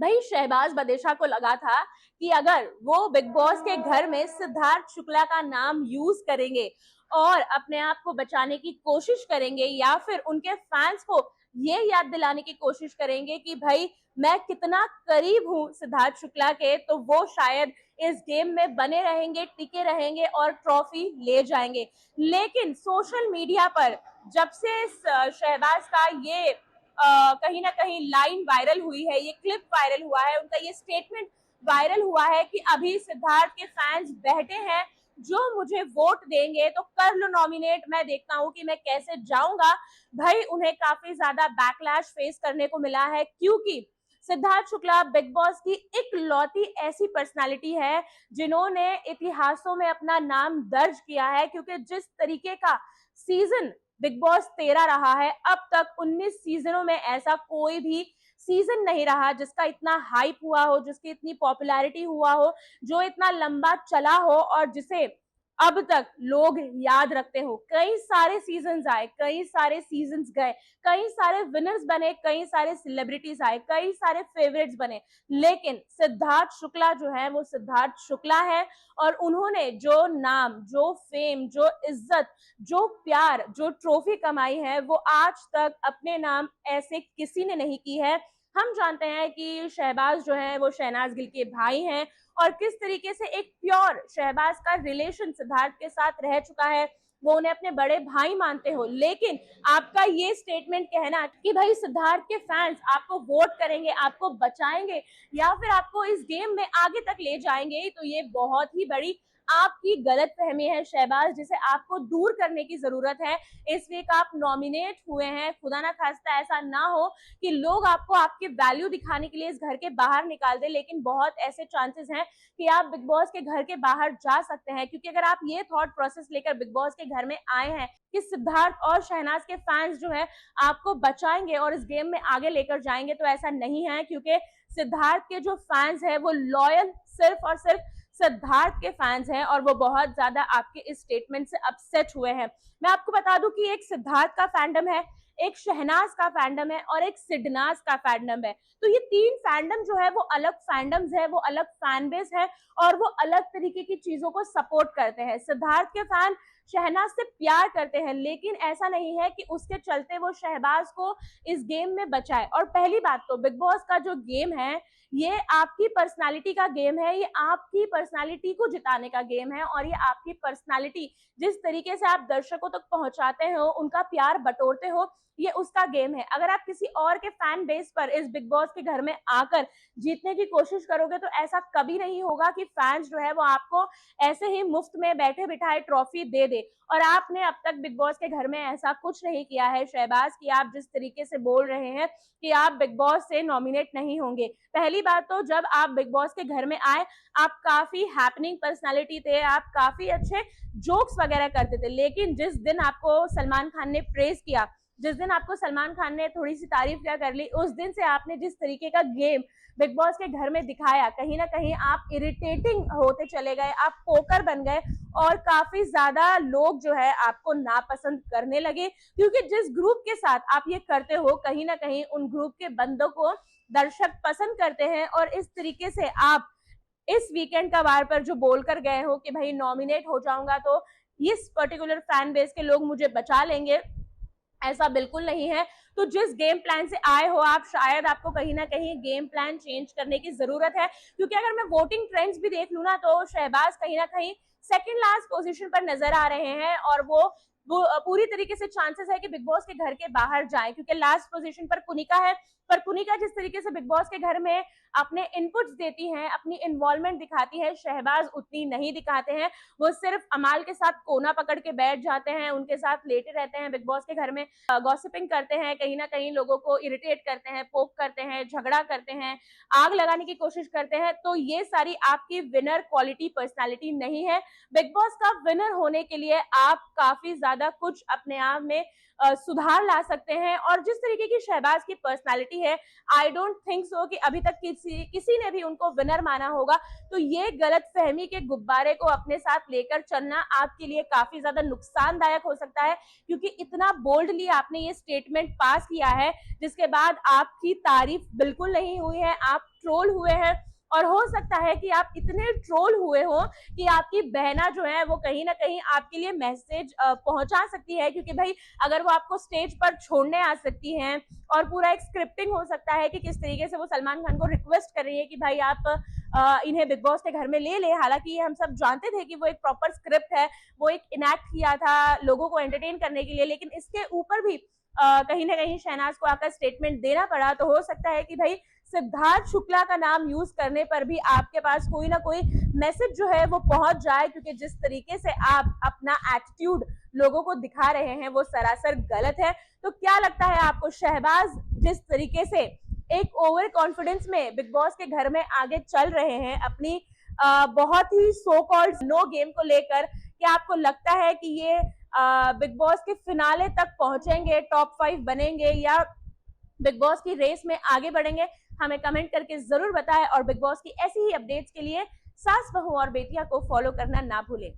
भाई शहबाज बदेशा को लगा था कि अगर वो बिग बॉस के घर में सिद्धार्थ शुक्ला का नाम यूज करेंगे और अपने आप को बचाने की कोशिश करेंगे या फिर उनके फैंस को ये याद दिलाने की कोशिश करेंगे कि भाई मैं कितना करीब हूं सिद्धार्थ शुक्ला के, तो वो शायद इस गेम में बने रहेंगे, टिके रहेंगे और ट्रॉफी ले जाएंगे। लेकिन सोशल मीडिया पर जब से शहबाज का ये कहीं ना कहीं लाइन वायरल हुई है, ये क्लिप वायरल हुआ है, उनका ये स्टेटमेंट वायरल हुआ है कि अभी सिद्धार्थ के फैंस बैठे हैं, जो मुझे वोट देंगे तो कर लो नॉमिनेट, मैं देखता हूं कि मैं कैसे जाऊंगा। भाई उन्हें काफी ज्यादा बैकलैश फेस करने को मिला है, क्योंकि सिद्धार्थ शुक्ला बिग बॉस की इकलौती ऐसी पर्सनालिटी है जिन्होंने इतिहासों में अपना नाम दर्ज किया है। क्योंकि जिस तरीके का सीजन बिग बॉस 13 रहा है, अब तक 19 सीजनों में ऐसा कोई भी सीजन नहीं रहा जिसका इतना हाइप हुआ हो, जिसकी इतनी पॉपुलैरिटी हुआ हो, जो इतना लंबा चला हो और जिसे अब तक लोग याद रखते हो। कई सारे सीजन्स आए, कई सारे सीजन्स गए, कई सारे विनर्स बने, कई सारे सेलिब्रिटीज आए, कई सारे फेवरेट्स बने, लेकिन सिद्धार्थ शुक्ला जो है वो सिद्धार्थ शुक्ला है। और उन्होंने जो नाम, जो फेम, जो इज्जत, जो प्यार, जो ट्रॉफी कमाई है, वो आज तक अपने नाम ऐसे किसी ने नहीं की है। हम जानते हैं कि शहबाज जो है वो शहनाज गिल के भाई हैं और किस तरीके से एक प्योर शहबाज का रिलेशन सिद्धार्थ के साथ रह चुका है, वो उन्हें अपने बड़े भाई मानते हो। लेकिन आपका ये स्टेटमेंट कहना कि भाई सिद्धार्थ के फैंस आपको वोट करेंगे, आपको बचाएंगे या फिर आपको इस गेम में आगे तक ले जाएंगे, तो ये बहुत ही बड़ी आपकी गलत फहमी है शहबाज, जिसे आपको दूर करने की जरूरत है। इस वीक आप नॉमिनेट हुए हैं, खुदा ना खास्ता ऐसा ना हो कि लोग आपको आपके वैल्यू दिखाने के लिए इस घर के बाहर निकाल दे। लेकिन बहुत ऐसे चांसेस हैं कि आप बिग बॉस के घर के बाहर जा सकते हैं, क्योंकि अगर आप ये थॉट प्रोसेस लेकर बिग बॉस के घर में आए हैं कि सिद्धार्थ और शहनाज के फैंस जो है आपको बचाएंगे और इस गेम में आगे लेकर जाएंगे, तो ऐसा नहीं है। क्योंकि सिद्धार्थ के जो फैंस है वो लॉयल सिर्फ और सिर्फ सिद्धार्थ के फैंस हैं और वो बहुत ज्यादा आपके इस स्टेटमेंट से अपसेट हुए हैं। मैं आपको बता दूं कि एक सिद्धार्थ का फैंडम है, एक शहनाज का फैंडम है और एक सिडनाज का फैंडम है। तो ये तीन फैंडम जो है वो अलग फैंडम्स है, वो अलग फैन बेस है और वो अलग तरीके की चीजों को सपोर्ट करते हैं। सिद्धार्थ के फैन शहनाज से प्यार करते हैं, लेकिन ऐसा नहीं है कि उसके चलते वो शहबाज को इस गेम में बचाए। और पहली बात तो बिग बॉस का जो गेम है ये आपकी पर्सनालिटी का गेम है, ये आपकी पर्सनालिटी को जिताने का गेम है और ये आपकी पर्सनालिटी जिस तरीके से आप दर्शकों तक पहुंचाते हो, उनका प्यार बटोरते हो, ये उसका गेम है। अगर आप किसी और के फैन बेस पर इस बिग बॉस के घर में आकर जीतने की कोशिश करोगे तो ऐसा कभी नहीं होगा कि फैंस जो है वो आपको ऐसे ही मुफ्त में बैठे बिठाए ट्रॉफी दे दे। और आपने अब तक बिग बॉस के घर में ऐसा कुछ नहीं किया है शहबाज, कि आप जिस तरीके से बोल रहे हैं कि आप बिग बॉस से नॉमिनेट नहीं होंगे। पहली बात तो जब आप बिग बॉस के घर में आए, आप काफी हैपनिंग पर्सनालिटी थे, आप काफी अच्छे जोक्स वगैरह करते थे, लेकिन जिस दिन आपको सलमान खान ने प्रेज किया, जिस दिन आपको सलमान खान ने थोड़ी सी तारीफ क्या कर ली, उस दिन से आपने जिस तरीके का गेम बिग बॉस के घर में दिखाया, कहीं ना कहीं आप इरिटेटिंग होते चले गए, आप पोकर बन गए और काफी ज्यादा लोग जो है आपको नापसंद करने लगे। क्योंकि जिस ग्रुप के साथ आप ये करते हो, कहीं ना कहीं उन ग्रुप के बंदों को दर्शक पसंद करते हैं। और इस तरीके से आप इस वीकेंड का वार पर जो बोलकर गए हो कि भाई नॉमिनेट हो जाऊंगा तो इस पर्टिकुलर फैन बेस के लोग मुझे बचा लेंगे, ऐसा बिल्कुल नहीं है। तो जिस गेम प्लान से आए हो आप, शायद आपको कहीं ना कहीं गेम प्लान चेंज करने की जरूरत है। क्योंकि अगर मैं वोटिंग ट्रेंड्स भी देख लू ना, तो शहबाज कहीं ना कहीं सेकंड लास्ट पोजीशन पर नजर आ रहे हैं और वो पूरी तरीके से चांसेस है कि बिग बॉस के घर के बाहर जाए, क्योंकि लास्ट पोजीशन पर कुनिका है। पर कुनिका जिस तरीके से बिग बॉस के घर में अपने इनपुट्स देती हैं, अपनी इन्वॉल्वमेंट दिखाती है, शहबाज उतनी नहीं दिखाते हैं। वो सिर्फ अमाल के साथ कोना पकड़ के बैठ जाते हैं, उनके साथ लेटे रहते हैं बिग बॉस के घर में, गॉसिपिंग करते हैं, कहीं ना कहीं लोगों को इरिटेट करते हैं, पोक करते हैं, झगड़ा करते हैं, आग लगाने की कोशिश करते हैं। तो ये सारी आपकी विनर क्वालिटी पर्सनालिटी नहीं है। बिग बॉस का विनर होने के लिए आप काफी ज्यादा कुछ अपने आप में सुधार ला सकते हैं। और जिस तरीके की शहबाज की पर्सनालिटी है, आई डोंट थिंक सो कि अभी तक किसी ने भी उनको विनर माना होगा। तो ये गलत फहमी के गुब्बारे को अपने साथ लेकर चलना आपके लिए काफी ज्यादा नुकसानदायक हो सकता है, क्योंकि इतना बोल्डली आपने ये स्टेटमेंट पास किया है जिसके बाद आपकी तारीफ बिल्कुल नहीं हुई है, आप ट्रोल हुए हैं। और हो सकता है कि आप इतने ट्रोल हुए हो कि आपकी बहना जो है वो कहीं ना कहीं आपके लिए मैसेज पहुंचा सकती है, क्योंकि भाई अगर वो आपको स्टेज पर छोड़ने आ सकती हैं और पूरा एक स्क्रिप्टिंग हो सकता है कि किस तरीके से वो सलमान खान को रिक्वेस्ट कर रही है कि भाई आप इन्हें बिग बॉस के घर में ले ले। हालांकि ये हम सब जानते थे कि वो एक प्रॉपर स्क्रिप्ट है, वो एक इनैक्ट किया था लोगों को एंटरटेन करने के लिए, लेकिन इसके ऊपर भी कहीं ना कहीं शहनाज को आकर स्टेटमेंट देना पड़ा। तो हो सकता है कि भाई सिद्धार्थ शुक्ला का नाम यूज करने पर भी आपके पास कोई ना कोई मैसेज जो है वो पहुंच जाए, क्योंकि जिस तरीके से आप अपना एटीट्यूड लोगों को दिखा रहे हैं वो सरासर गलत है। तो क्या लगता है आपको, शहबाज जिस तरीके से एक ओवर कॉन्फिडेंस में बिग बॉस के घर में आगे चल रहे हैं अपनी बहुत ही सो कॉल्ड नो गेम को लेकर, क्या आपको लगता है कि ये बिग बॉस के फिनाले तक पहुंचेंगे, टॉप 5 बनेंगे, या बिग बॉस की रेस में आगे बढ़ेंगे? हमें कमेंट करके जरूर बताएं और बिग बॉस की ऐसी ही अपडेट्स के लिए सास बहू और बेटियां को फॉलो करना ना भूलें।